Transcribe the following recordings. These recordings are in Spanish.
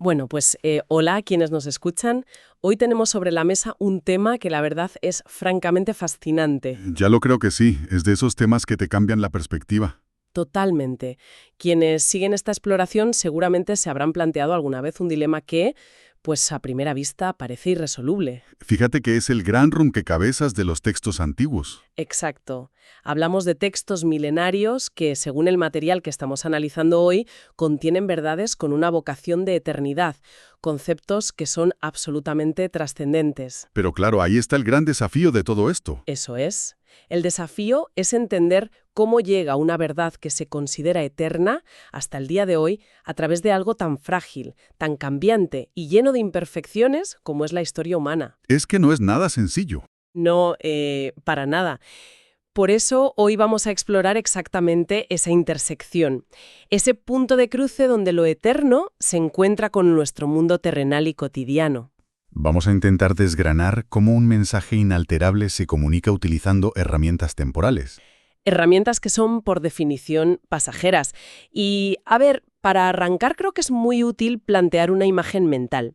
Bueno, pues hola a quienes nos escuchan. Hoy tenemos sobre la mesa un tema que la verdad es francamente fascinante. Ya lo creo que sí, es de esos temas que te cambian la perspectiva. Totalmente. Quienes siguen esta exploración seguramente se habrán planteado alguna vez un dilema que, pues a primera vista, parece irresoluble. Fíjate que es el gran rompecabezas de los textos antiguos. Exacto. Hablamos de textos milenarios que, según el material que estamos analizando hoy, contienen verdades con una vocación de eternidad, conceptos que son absolutamente trascendentes. Pero claro, ahí está el gran desafío de todo esto. Eso es. El desafío es entender cómo llega una verdad que se considera eterna hasta el día de hoy a través de algo tan frágil, tan cambiante y lleno de imperfecciones como es la historia humana. Es que no es nada sencillo. No, para nada. Por eso hoy vamos a explorar exactamente esa intersección, ese punto de cruce donde lo eterno se encuentra con nuestro mundo terrenal y cotidiano. Vamos a intentar desgranar cómo un mensaje inalterable se comunica utilizando herramientas temporales. Herramientas que son, por definición, pasajeras. Y, a ver, para arrancar creo que es muy útil plantear una imagen mental.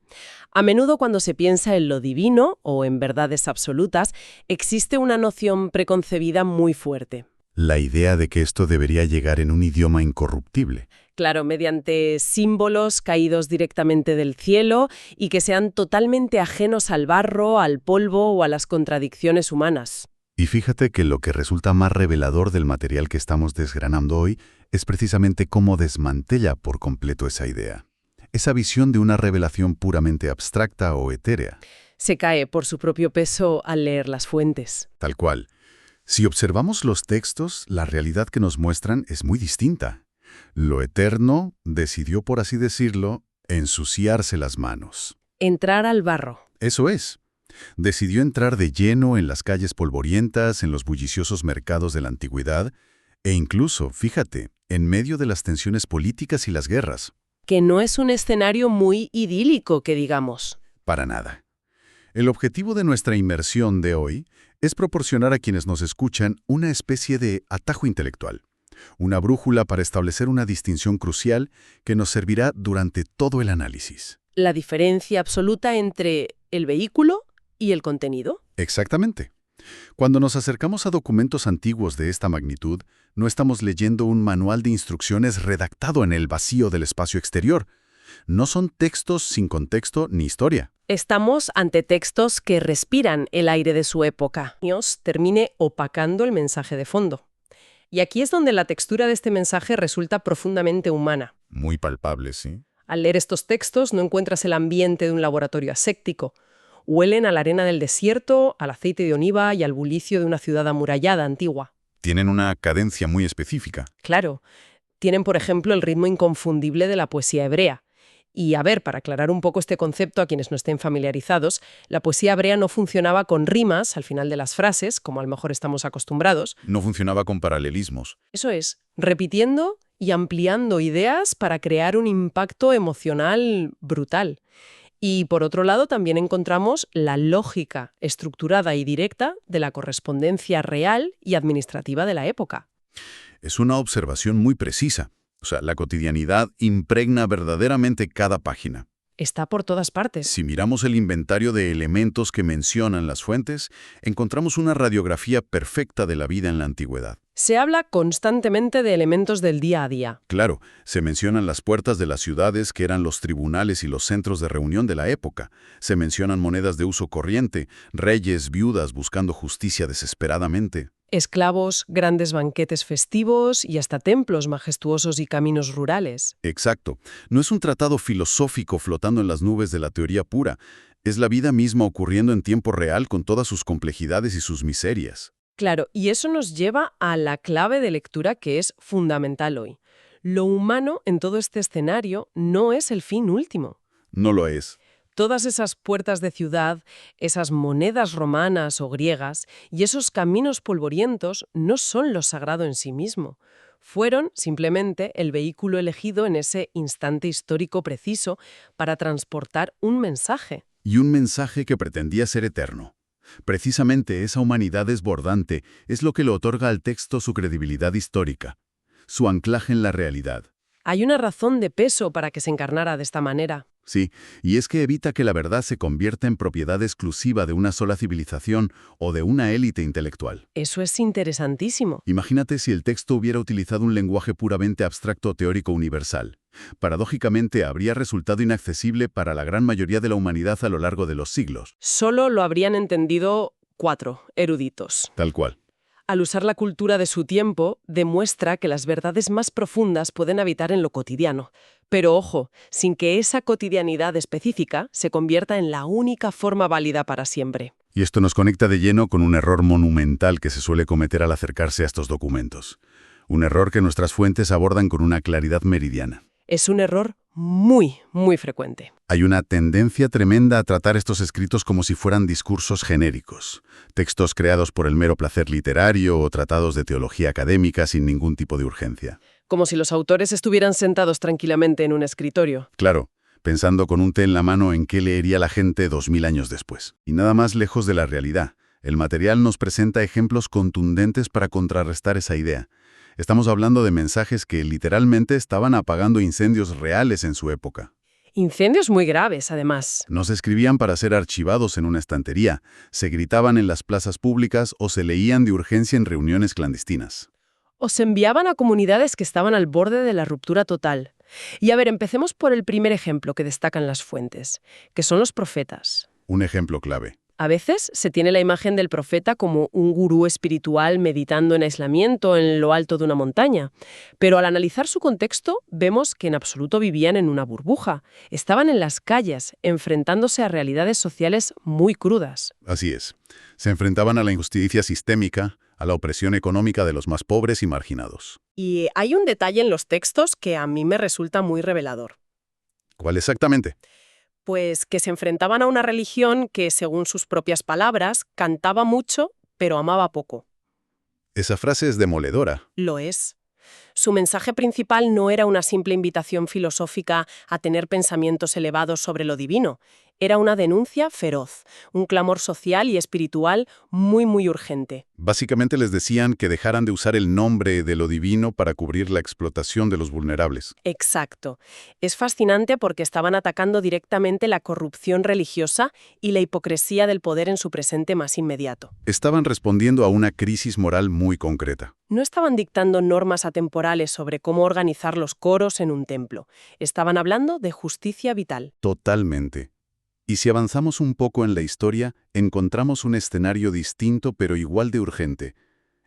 A menudo cuando se piensa en lo divino o en verdades absolutas, existe una noción preconcebida muy fuerte. La idea de que esto debería llegar en un idioma incorruptible. Claro, mediante símbolos caídos directamente del cielo y que sean totalmente ajenos al barro, al polvo o a las contradicciones humanas. Y fíjate que lo que resulta más revelador del material que estamos desgranando hoy es precisamente cómo desmantella por completo esa idea. Esa visión de una revelación puramente abstracta o etérea. Se cae por su propio peso al leer las fuentes. Tal cual. Si observamos los textos, la realidad que nos muestran es muy distinta. Lo eterno decidió, por así decirlo, ensuciarse las manos. Entrar al barro. Eso es. Decidió entrar de lleno en las calles polvorientas, en los bulliciosos mercados de la antigüedad, e incluso, fíjate, en medio de las tensiones políticas y las guerras. Que no es un escenario muy idílico, que digamos. Para nada. El objetivo de nuestra inmersión de hoy es proporcionar a quienes nos escuchan una especie de atajo intelectual, una brújula para establecer una distinción crucial que nos servirá durante todo el análisis. La diferencia absoluta entre el vehículo y el contenido. Exactamente. Cuando nos acercamos a documentos antiguos de esta magnitud, no estamos leyendo un manual de instrucciones redactado en el vacío del espacio exterior. No son textos sin contexto ni historia. Estamos ante textos que respiran el aire de su época. Dios termine opacando el mensaje de fondo. Y aquí es donde la textura de este mensaje resulta profundamente humana. Muy palpable, ¿sí? Al leer estos textos no encuentras el ambiente de un laboratorio aséptico. Huelen a la arena del desierto, al aceite de oliva y al bulicio de una ciudad amurallada antigua. Tienen una cadencia muy específica. Claro, tienen por ejemplo el ritmo inconfundible de la poesía hebrea. Y a ver, para aclarar un poco este concepto a quienes no estén familiarizados, la poesía hebrea no funcionaba con rimas al final de las frases, como a lo mejor estamos acostumbrados. No funcionaba con paralelismos. Eso es, repitiendo y ampliando ideas para crear un impacto emocional brutal. Y por otro lado también encontramos la lógica estructurada y directa de la correspondencia real y administrativa de la época. Es una observación muy precisa. O sea, la cotidianidad impregna verdaderamente cada página. Está por todas partes. Si miramos el inventario de elementos que mencionan las fuentes, encontramos una radiografía perfecta de la vida en la antigüedad. Se habla constantemente de elementos del día a día. Claro, se mencionan las puertas de las ciudades que eran los tribunales y los centros de reunión de la época. Se mencionan monedas de uso corriente, reyes, viudas buscando justicia desesperadamente. Esclavos, grandes banquetes festivos y hasta templos majestuosos y caminos rurales. Exacto. No es un tratado filosófico flotando en las nubes de la teoría pura. Es la vida misma ocurriendo en tiempo real con todas sus complejidades y sus miserias. Claro, y eso nos lleva a la clave de lectura que es fundamental hoy. Lo humano en todo este escenario no es el fin último. No lo es. Todas esas puertas de ciudad, esas monedas romanas o griegas y esos caminos polvorientos no son lo sagrado en sí mismo. Fueron simplemente el vehículo elegido en ese instante histórico preciso para transportar un mensaje. Y un mensaje que pretendía ser eterno. Precisamente esa humanidad desbordante es lo que le otorga al texto su credibilidad histórica, su anclaje en la realidad. Hay una razón de peso para que se encarnara de esta manera. Sí, y es que evita que la verdad se convierta en propiedad exclusiva de una sola civilización o de una élite intelectual. Eso es interesantísimo. Imagínate si el texto hubiera utilizado un lenguaje puramente abstracto o teórico universal. Paradójicamente, habría resultado inaccesible para la gran mayoría de la humanidad a lo largo de los siglos. Solo lo habrían entendido 4 eruditos. Tal cual. Al usar la cultura de su tiempo, demuestra que las verdades más profundas pueden habitar en lo cotidiano. Pero ojo, sin que esa cotidianidad específica se convierta en la única forma válida para siempre. Y esto nos conecta de lleno con un error monumental que se suele cometer al acercarse a estos documentos. Un error que nuestras fuentes abordan con una claridad meridiana. Es un error muy, muy frecuente. Hay una tendencia tremenda a tratar estos escritos como si fueran discursos genéricos, textos creados por el mero placer literario o tratados de teología académica sin ningún tipo de urgencia. Como si los autores estuvieran sentados tranquilamente en un escritorio. Claro, pensando con un té en la mano en qué leería la gente 2000 años después. Y nada más lejos de la realidad. El material nos presenta ejemplos contundentes para contrarrestar esa idea. Estamos hablando de mensajes que literalmente estaban apagando incendios reales en su época. Incendios muy graves, además. No se escribían para ser archivados en una estantería, se gritaban en las plazas públicas o se leían de urgencia en reuniones clandestinas. O se enviaban a comunidades que estaban al borde de la ruptura total. Y a ver, empecemos por el primer ejemplo que destacan las fuentes, que son los profetas. Un ejemplo clave. A veces se tiene la imagen del profeta como un gurú espiritual meditando en aislamiento en lo alto de una montaña. Pero al analizar su contexto, vemos que en absoluto vivían en una burbuja. Estaban en las calles, enfrentándose a realidades sociales muy crudas. Así es. Se enfrentaban a la injusticia sistémica, a la opresión económica de los más pobres y marginados. Y hay un detalle en los textos que a mí me resulta muy revelador. ¿Cuál exactamente? Pues que se enfrentaban a una religión que, según sus propias palabras, cantaba mucho, pero amaba poco. Esa frase es demoledora. Lo es. Su mensaje principal no era una simple invitación filosófica a tener pensamientos elevados sobre lo divino. Era una denuncia feroz, un clamor social y espiritual muy, muy urgente. Básicamente les decían que dejaran de usar el nombre de lo divino para cubrir la explotación de los vulnerables. Exacto. Es fascinante porque estaban atacando directamente la corrupción religiosa y la hipocresía del poder en su presente más inmediato. Estaban respondiendo a una crisis moral muy concreta. No estaban dictando normas atemporales sobre cómo organizar los coros en un templo. Estaban hablando de justicia vital. Totalmente. Y si avanzamos un poco en la historia, encontramos un escenario distinto pero igual de urgente.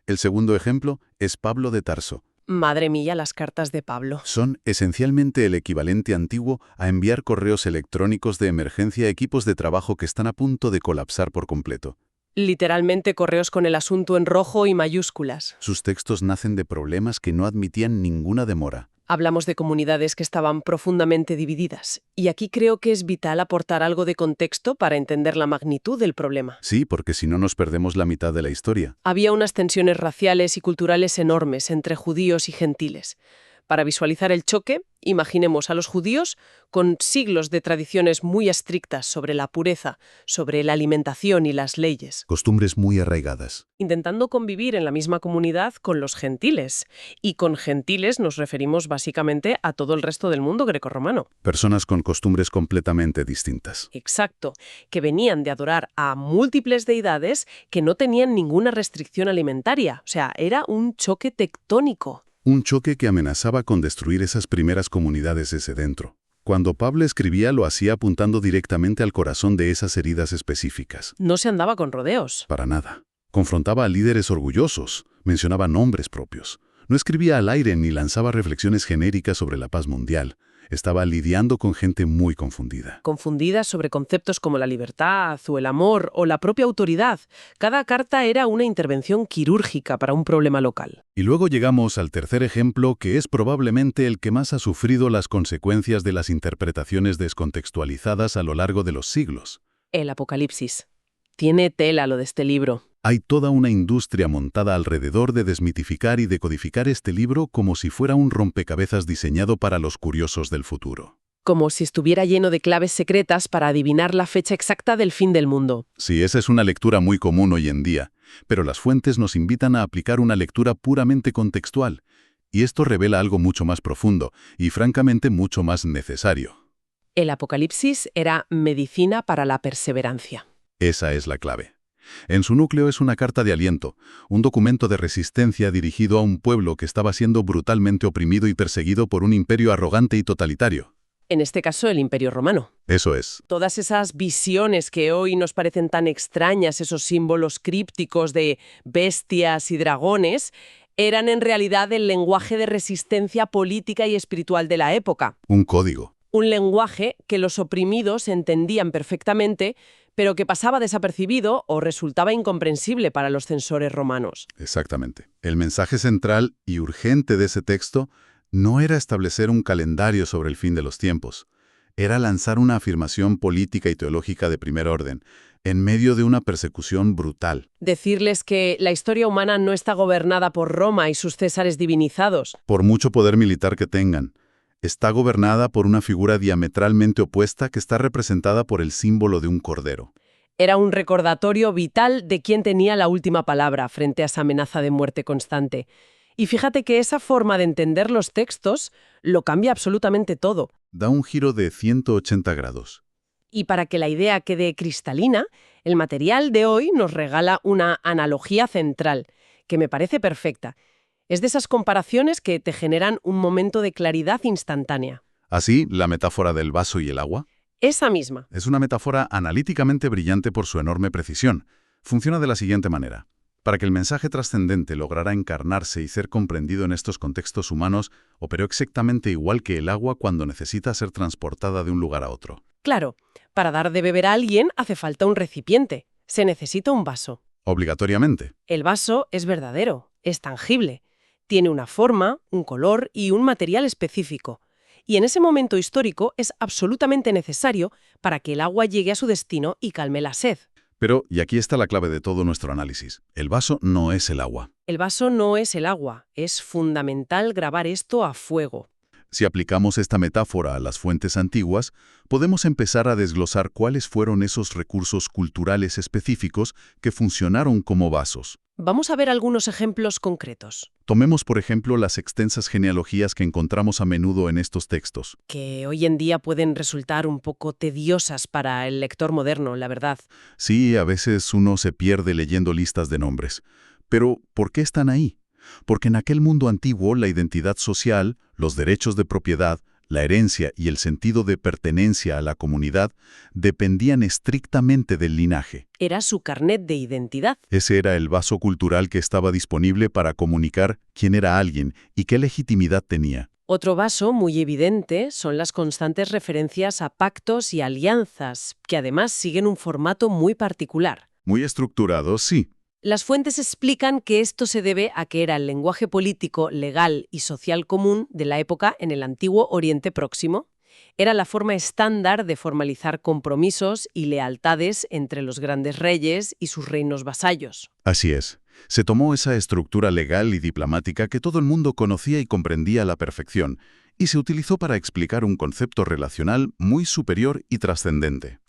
El segundo ejemplo es Pablo de Tarso. Madre mía, las cartas de Pablo. Son esencialmente el equivalente antiguo a enviar correos electrónicos de emergencia a equipos de trabajo que están a punto de colapsar por completo. Literalmente correos con el asunto en rojo y mayúsculas. Sus textos nacen de problemas que no admitían ninguna demora. Hablamos de comunidades que estaban profundamente divididas, y aquí creo que es vital aportar algo de contexto para entender la magnitud del problema. Sí, porque si no nos perdemos la mitad de la historia. Había unas tensiones raciales y culturales enormes entre judíos y gentiles. Para visualizar el choque, imaginemos a los judíos con siglos de tradiciones muy estrictas sobre la pureza, sobre la alimentación y las leyes, Costumbres muy arraigadas. intentando convivir en la misma comunidad con los gentiles. Y con gentiles nos referimos básicamente a todo el resto del mundo grecorromano. Personas con costumbres completamente distintas. Exacto, que venían de adorar a múltiples deidades que no tenían ninguna restricción alimentaria. O sea, era un choque tectónico. Un choque que amenazaba con destruir esas primeras comunidades desde dentro. Cuando Pablo escribía lo hacía apuntando directamente al corazón de esas heridas específicas. No se andaba con rodeos. Para nada. Confrontaba a líderes orgullosos, mencionaba nombres propios. No escribía al aire ni lanzaba reflexiones genéricas sobre la paz mundial. Estaba lidiando con gente muy confundida. Confundidas sobre conceptos como la libertad o el amor o la propia autoridad. Cada carta era una intervención quirúrgica para un problema local. Y luego llegamos al tercer ejemplo, que es probablemente el que más ha sufrido las consecuencias de las interpretaciones descontextualizadas a lo largo de los siglos. El Apocalipsis. Tiene tela lo de este libro. Hay toda una industria montada alrededor de desmitificar y decodificar este libro como si fuera un rompecabezas diseñado para los curiosos del futuro. Como si estuviera lleno de claves secretas para adivinar la fecha exacta del fin del mundo. Sí, esa es una lectura muy común hoy en día, pero las fuentes nos invitan a aplicar una lectura puramente contextual, y esto revela algo mucho más profundo y francamente mucho más necesario. El Apocalipsis era medicina para la perseverancia. Esa es la clave. En su núcleo es una carta de aliento, un documento de resistencia dirigido a un pueblo que estaba siendo brutalmente oprimido y perseguido por un imperio arrogante y totalitario. En este caso, el Imperio Romano. Eso es. Todas esas visiones que hoy nos parecen tan extrañas, esos símbolos crípticos de bestias y dragones, eran en realidad el lenguaje de resistencia política y espiritual de la época. Un código. Un lenguaje que los oprimidos entendían perfectamente, pero que pasaba desapercibido o resultaba incomprensible para los censores romanos. Exactamente. El mensaje central y urgente de ese texto no era establecer un calendario sobre el fin de los tiempos. Era lanzar una afirmación política y teológica de primer orden, en medio de una persecución brutal. Decirles que la historia humana no está gobernada por Roma y sus césares divinizados. Por mucho poder militar que tengan, está gobernada por una figura diametralmente opuesta que está representada por el símbolo de un cordero. Era un recordatorio vital de quién tenía la última palabra frente a esa amenaza de muerte constante. Y fíjate que esa forma de entender los textos lo cambia absolutamente todo. Da un giro de 180 grados. Y para que la idea quede cristalina, el material de hoy nos regala una analogía central, que me parece perfecta. Es de esas comparaciones que te generan un momento de claridad instantánea. Así, la metáfora del vaso y el agua Esa misma. es una metáfora analíticamente brillante por su enorme precisión. Funciona de la siguiente manera. Para que el mensaje trascendente lograra encarnarse y ser comprendido en estos contextos humanos, operó exactamente igual que el agua cuando necesita ser transportada de un lugar a otro. Claro, para dar de beber a alguien hace falta un recipiente. Se necesita un vaso. Obligatoriamente. El vaso es verdadero, es tangible. Tiene una forma, un color y un material específico. Y en ese momento histórico es absolutamente necesario para que el agua llegue a su destino y calme la sed. Pero, y aquí está la clave de todo nuestro análisis, el vaso no es el agua. El vaso no es el agua. Es fundamental grabar esto a fuego. Si aplicamos esta metáfora a las fuentes antiguas, podemos empezar a desglosar cuáles fueron esos recursos culturales específicos que funcionaron como vasos. Vamos a ver algunos ejemplos concretos, Tomemos, por ejemplo, las extensas genealogías que encontramos a menudo en estos textos. que hoy en día pueden resultar un poco tediosas para el lector moderno, la verdad. Sí, a veces uno se pierde leyendo listas de nombres. Pero, ¿por qué están ahí? Porque en aquel mundo antiguo la identidad social, los derechos de propiedad, la herencia y el sentido de pertenencia a la comunidad dependían estrictamente del linaje. Era su carnet de identidad. Ese era el vaso cultural que estaba disponible para comunicar quién era alguien y qué legitimidad tenía. Otro vaso muy evidente son las constantes referencias a pactos y alianzas, que además siguen un formato muy particular. Muy estructurado, sí. Las fuentes explican que esto se debe a que era el lenguaje político, legal y social común de la época en el antiguo Oriente Próximo. Era la forma estándar de formalizar compromisos y lealtades entre los grandes reyes y sus reinos vasallos. Así es. Se tomó esa estructura legal y diplomática que todo el mundo conocía y comprendía a la perfección, y se utilizó para explicar un concepto relacional muy superior y trascendente.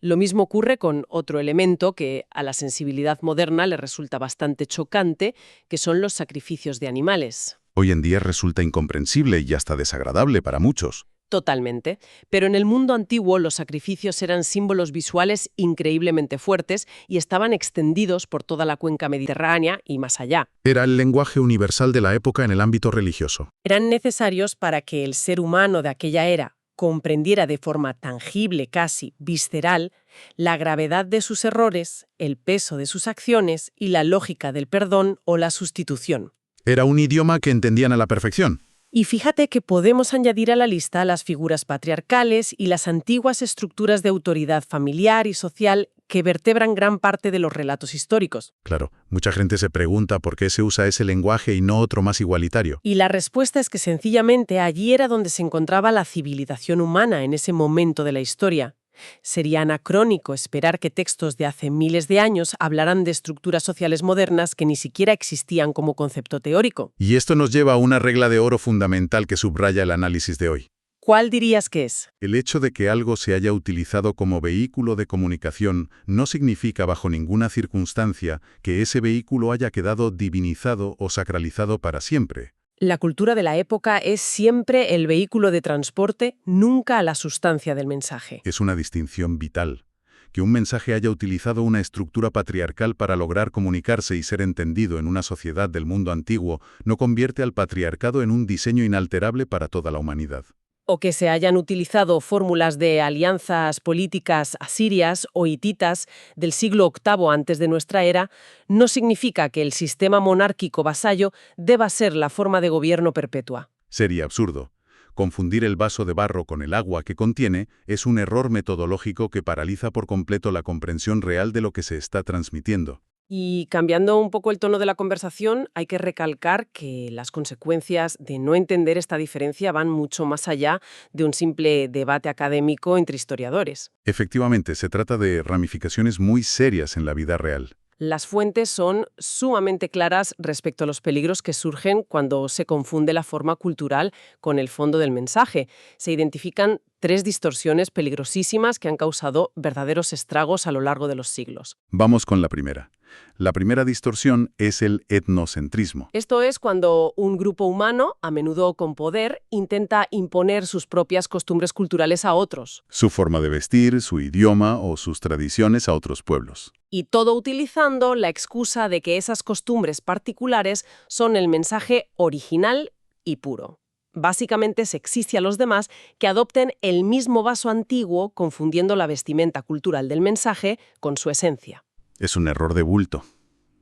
Lo mismo ocurre con otro elemento que a la sensibilidad moderna le resulta bastante chocante, que son los sacrificios de animales. Hoy en día resulta incomprensible y hasta desagradable para muchos. Totalmente. Pero en el mundo antiguo los sacrificios eran símbolos visuales increíblemente fuertes y estaban extendidos por toda la cuenca mediterránea y más allá. Era el lenguaje universal de la época en el ámbito religioso. Eran necesarios para que el ser humano de aquella era comprendiera de forma tangible, casi visceral, la gravedad de sus errores, el peso de sus acciones y la lógica del perdón o la sustitución. Era un idioma que entendían a la perfección. Y fíjate que podemos añadir a la lista las figuras patriarcales y las antiguas estructuras de autoridad familiar y social que vertebran gran parte de los relatos históricos. Claro, mucha gente se pregunta por qué se usa ese lenguaje y no otro más igualitario. Y la respuesta es que sencillamente allí era donde se encontraba la civilización humana en ese momento de la historia. Sería anacrónico esperar que textos de hace miles de años hablaran de estructuras sociales modernas que ni siquiera existían como concepto teórico. Y esto nos lleva a una regla de oro fundamental que subraya el análisis de hoy. ¿Cuál dirías que es? El hecho de que algo se haya utilizado como vehículo de comunicación no significa bajo ninguna circunstancia que ese vehículo haya quedado divinizado o sacralizado para siempre. La cultura de la época es siempre el vehículo de transporte, nunca la sustancia del mensaje. Es una distinción vital. Que un mensaje haya utilizado una estructura patriarcal para lograr comunicarse y ser entendido en una sociedad del mundo antiguo no convierte al patriarcado en un diseño inalterable para toda la humanidad. O que se hayan utilizado fórmulas de alianzas políticas asirias o hititas del siglo VIII antes de nuestra era, no significa que el sistema monárquico vasallo deba ser la forma de gobierno perpetua. Sería absurdo. Confundir el vaso de barro con el agua que contiene es un error metodológico que paraliza por completo la comprensión real de lo que se está transmitiendo. Y cambiando un poco el tono de la conversación, hay que recalcar que las consecuencias de no entender esta diferencia van mucho más allá de un simple debate académico entre historiadores. Efectivamente, se trata de ramificaciones muy serias en la vida real. Las fuentes son sumamente claras respecto a los peligros que surgen cuando se confunde la forma cultural con el fondo del mensaje. Se identifican 3 distorsiones peligrosísimas que han causado verdaderos estragos a lo largo de los siglos. Vamos con la primera. La primera distorsión es el etnocentrismo. Esto es cuando un grupo humano, a menudo con poder, intenta imponer sus propias costumbres culturales a otros. Su forma de vestir, su idioma o sus tradiciones a otros pueblos. Y todo utilizando la excusa de que esas costumbres particulares son el mensaje original y puro. Básicamente se exige a los demás que adopten el mismo vaso antiguo, confundiendo la vestimenta cultural del mensaje con su esencia. Es un error de bulto.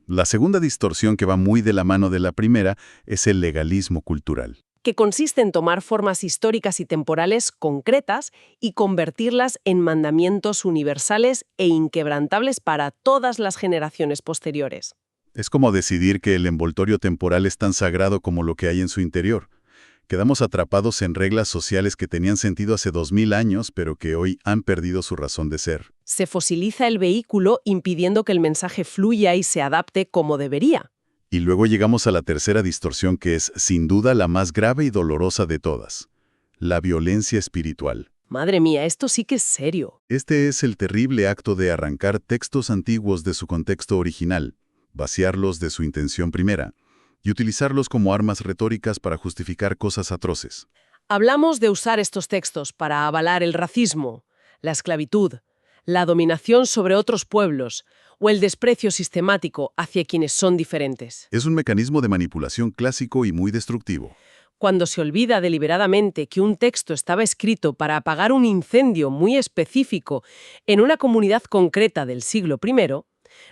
La segunda distorsión que va muy de la mano de la primera es el legalismo cultural. Que consiste en tomar formas históricas y temporales concretas y convertirlas en mandamientos universales e inquebrantables para todas las generaciones posteriores. Es como decidir que el envoltorio temporal es tan sagrado como lo que hay en su interior. Quedamos atrapados en reglas sociales que tenían sentido hace 2000 años, pero que hoy han perdido su razón de ser. Se fosiliza el vehículo impidiendo que el mensaje fluya y se adapte como debería. Y luego llegamos a la tercera distorsión que es, sin duda, la más grave y dolorosa de todas. La violencia espiritual. Madre mía, esto sí que es serio. Este es el terrible acto de arrancar textos antiguos de su contexto original, vaciarlos de su intención primera, y utilizarlos como armas retóricas para justificar cosas atroces. Hablamos de usar estos textos para avalar el racismo, la esclavitud, la dominación sobre otros pueblos o el desprecio sistemático hacia quienes son diferentes. Es un mecanismo de manipulación clásico y muy destructivo. Cuando se olvida deliberadamente que un texto estaba escrito para apagar un incendio muy específico en una comunidad concreta del siglo I,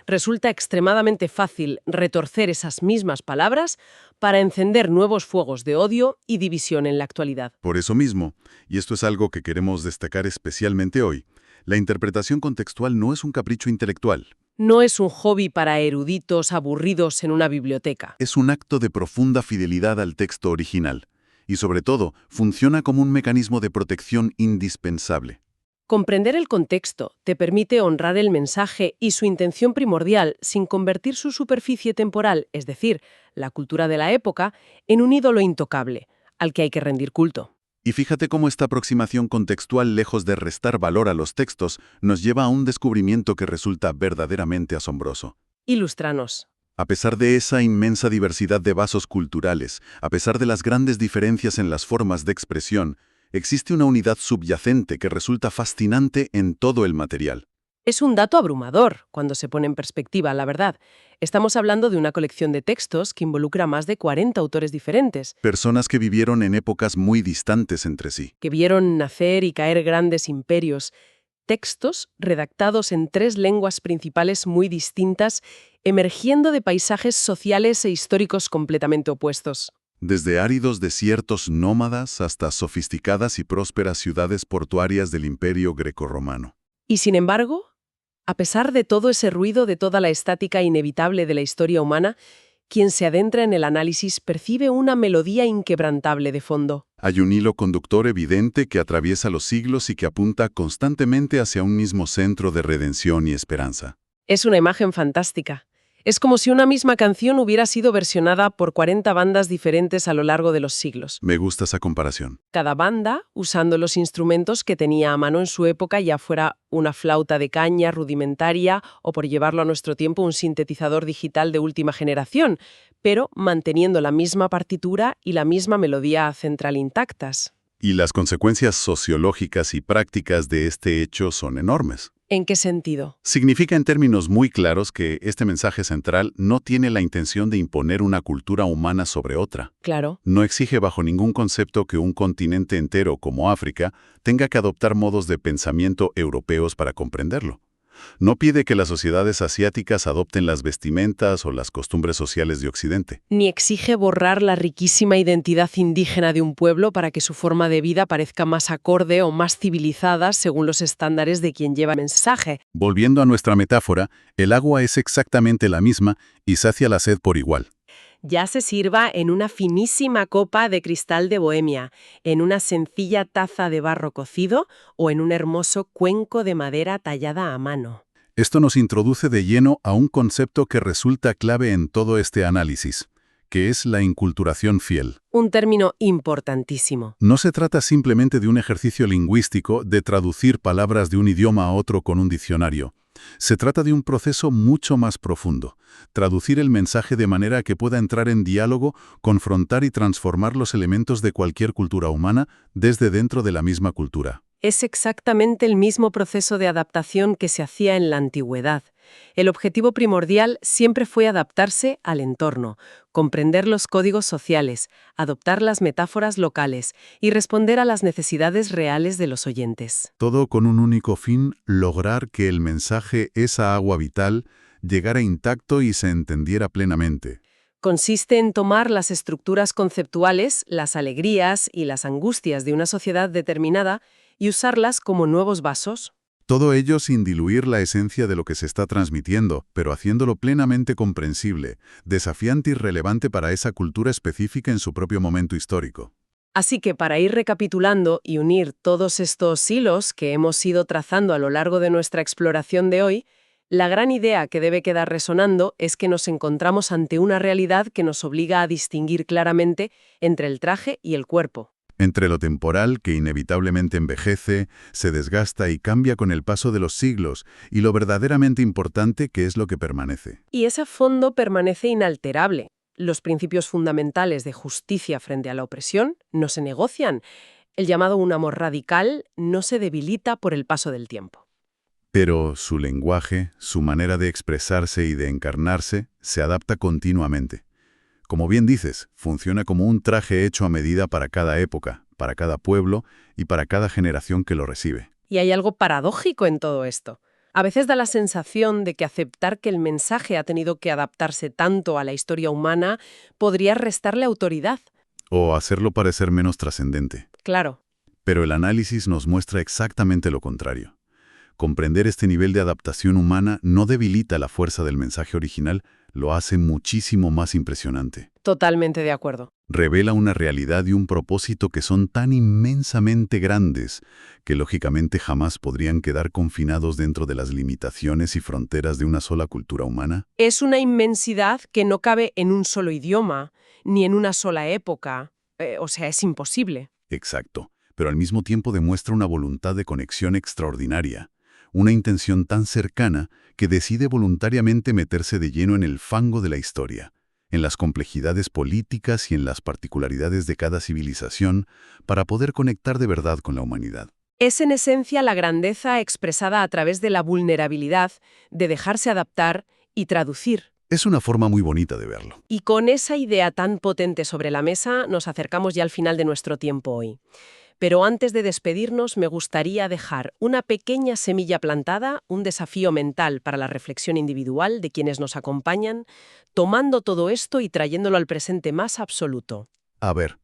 resulta extremadamente fácil retorcer esas mismas palabras para encender nuevos fuegos de odio y división en la actualidad. Por eso mismo, y esto es algo que queremos destacar especialmente hoy, la interpretación contextual no es un capricho intelectual. No es un hobby para eruditos aburridos en una biblioteca. Es un acto de profunda fidelidad al texto original. Y sobre todo, funciona como un mecanismo de protección indispensable. Comprender el contexto te permite honrar el mensaje y su intención primordial sin convertir su superficie temporal, es decir, la cultura de la época, en un ídolo intocable, al que hay que rendir culto. Y fíjate cómo esta aproximación contextual, lejos de restar valor a los textos, nos lleva a un descubrimiento que resulta verdaderamente asombroso. Ilústranos. A pesar de esa inmensa diversidad de vasos culturales, a pesar de las grandes diferencias en las formas de expresión, existe una unidad subyacente que resulta fascinante en todo el material. Es un dato abrumador cuando se pone en perspectiva, la verdad. Estamos hablando de una colección de textos que involucra a más de 40 autores diferentes, Personas que vivieron en épocas muy distantes entre sí. que vieron nacer y caer grandes imperios. Textos redactados en 3 lenguas principales muy distintas, emergiendo de paisajes sociales e históricos completamente opuestos. Desde áridos desiertos nómadas hasta sofisticadas y prósperas ciudades portuarias del Imperio grecorromano. Y sin embargo, a pesar de todo ese ruido, de toda la estática inevitable de la historia humana, quien se adentra en el análisis percibe una melodía inquebrantable de fondo. Hay un hilo conductor evidente que atraviesa los siglos y que apunta constantemente hacia un mismo centro de redención y esperanza. Es una imagen fantástica. Es como si una misma canción hubiera sido versionada por 40 bandas diferentes a lo largo de los siglos. Me gusta esa comparación. Cada banda usando los instrumentos que tenía a mano en su época, ya fuera una flauta de caña rudimentaria o, por llevarlo a nuestro tiempo, un sintetizador digital de última generación, pero manteniendo la misma partitura y la misma melodía central intactas. Y las consecuencias sociológicas y prácticas de este hecho son enormes. ¿En qué sentido? Significa en términos muy claros que este mensaje central no tiene la intención de imponer una cultura humana sobre otra. Claro. No exige bajo ningún concepto que un continente entero como África tenga que adoptar modos de pensamiento europeos para comprenderlo. No pide que las sociedades asiáticas adopten las vestimentas o las costumbres sociales de Occidente. Ni exige borrar la riquísima identidad indígena de un pueblo para que su forma de vida parezca más acorde o más civilizada según los estándares de quien lleva el mensaje. Volviendo a nuestra metáfora, el agua es exactamente la misma y sacia la sed por igual. Ya se sirva en una finísima copa de cristal de Bohemia, en una sencilla taza de barro cocido o en un hermoso cuenco de madera tallada a mano. Esto nos introduce de lleno a un concepto que resulta clave en todo este análisis, que es la inculturación fiel. Un término importantísimo. No se trata simplemente de un ejercicio lingüístico de traducir palabras de un idioma a otro con un diccionario. Se trata de un proceso mucho más profundo. Traducir el mensaje de manera que pueda entrar en diálogo, confrontar y transformar los elementos de cualquier cultura humana desde dentro de la misma cultura. Es exactamente el mismo proceso de adaptación que se hacía en la antigüedad. El objetivo primordial siempre fue adaptarse al entorno, comprender los códigos sociales, adoptar las metáforas locales y responder a las necesidades reales de los oyentes. Todo con un único fin: lograr que el mensaje, esa agua vital, llegara intacto y se entendiera plenamente. Consiste en tomar las estructuras conceptuales, las alegrías y las angustias de una sociedad determinada y usarlas como nuevos vasos. Todo ello sin diluir la esencia de lo que se está transmitiendo, pero haciéndolo plenamente comprensible, desafiante y relevante para esa cultura específica en su propio momento histórico. Así que para ir recapitulando y unir todos estos hilos que hemos ido trazando a lo largo de nuestra exploración de hoy, la gran idea que debe quedar resonando es que nos encontramos ante una realidad que nos obliga a distinguir claramente entre el traje y el cuerpo. Entre lo temporal, que inevitablemente envejece, se desgasta y cambia con el paso de los siglos, y lo verdaderamente importante, que es lo que permanece. Y ese fondo permanece inalterable. Los principios fundamentales de justicia frente a la opresión no se negocian. El llamado un amor radical no se debilita por el paso del tiempo. Pero su lenguaje, su manera de expresarse y de encarnarse, se adapta continuamente. Como bien dices, funciona como un traje hecho a medida para cada época, para cada pueblo y para cada generación que lo recibe. Y hay algo paradójico en todo esto. A veces da la sensación de que aceptar que el mensaje ha tenido que adaptarse tanto a la historia humana podría restarle autoridad. O hacerlo parecer menos trascendente. Claro. Pero el análisis nos muestra exactamente lo contrario. Comprender este nivel de adaptación humana no debilita la fuerza del mensaje original, lo hace muchísimo más impresionante. Totalmente de acuerdo. Revela una realidad y un propósito que son tan inmensamente grandes que lógicamente jamás podrían quedar confinados dentro de las limitaciones y fronteras de una sola cultura humana. Es una inmensidad que no cabe en un solo idioma, ni en una sola época. O sea, es imposible. Exacto, pero al mismo tiempo demuestra una voluntad de conexión extraordinaria. Una intención tan cercana que decide voluntariamente meterse de lleno en el fango de la historia, en las complejidades políticas y en las particularidades de cada civilización, para poder conectar de verdad con la humanidad. Es en esencia la grandeza expresada a través de la vulnerabilidad, de dejarse adaptar y traducir. Es una forma muy bonita de verlo. Y con esa idea tan potente sobre la mesa, nos acercamos ya al final de nuestro tiempo hoy. Pero antes de despedirnos, me gustaría dejar una pequeña semilla plantada, un desafío mental para la reflexión individual de quienes nos acompañan, tomando todo esto y trayéndolo al presente más absoluto. A ver.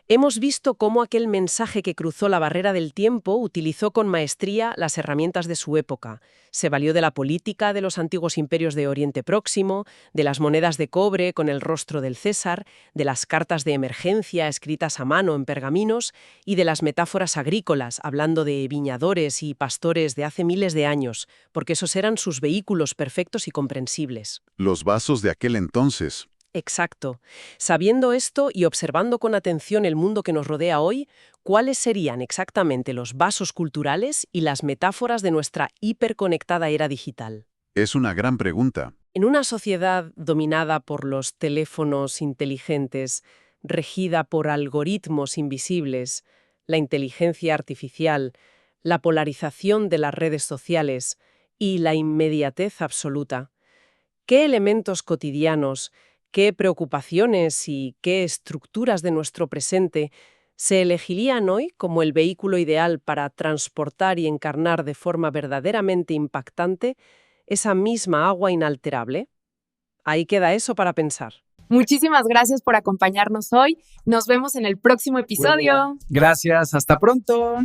Hemos visto cómo aquel mensaje que cruzó la barrera del tiempo utilizó con maestría las herramientas de su época. Se valió de la política de los antiguos imperios de Oriente Próximo, de las monedas de cobre con el rostro del César, de las cartas de emergencia escritas a mano en pergaminos y de las metáforas agrícolas, hablando de viñadores y pastores de hace miles de años, porque esos eran sus vehículos perfectos y comprensibles. Los vasos de aquel entonces. Exacto. Sabiendo esto y observando con atención el mundo que nos rodea hoy, ¿cuáles serían exactamente los vasos culturales y las metáforas de nuestra hiperconectada era digital? Es una gran pregunta. En una sociedad dominada por los teléfonos inteligentes, regida por algoritmos invisibles, la inteligencia artificial, la polarización de las redes sociales y la inmediatez absoluta, ¿qué elementos cotidianos, qué preocupaciones y qué estructuras de nuestro presente se elegirían hoy como el vehículo ideal para transportar y encarnar de forma verdaderamente impactante esa misma agua inalterable? Ahí queda eso para pensar. Muchísimas gracias por acompañarnos hoy. Nos vemos en el próximo episodio. Gracias, hasta pronto.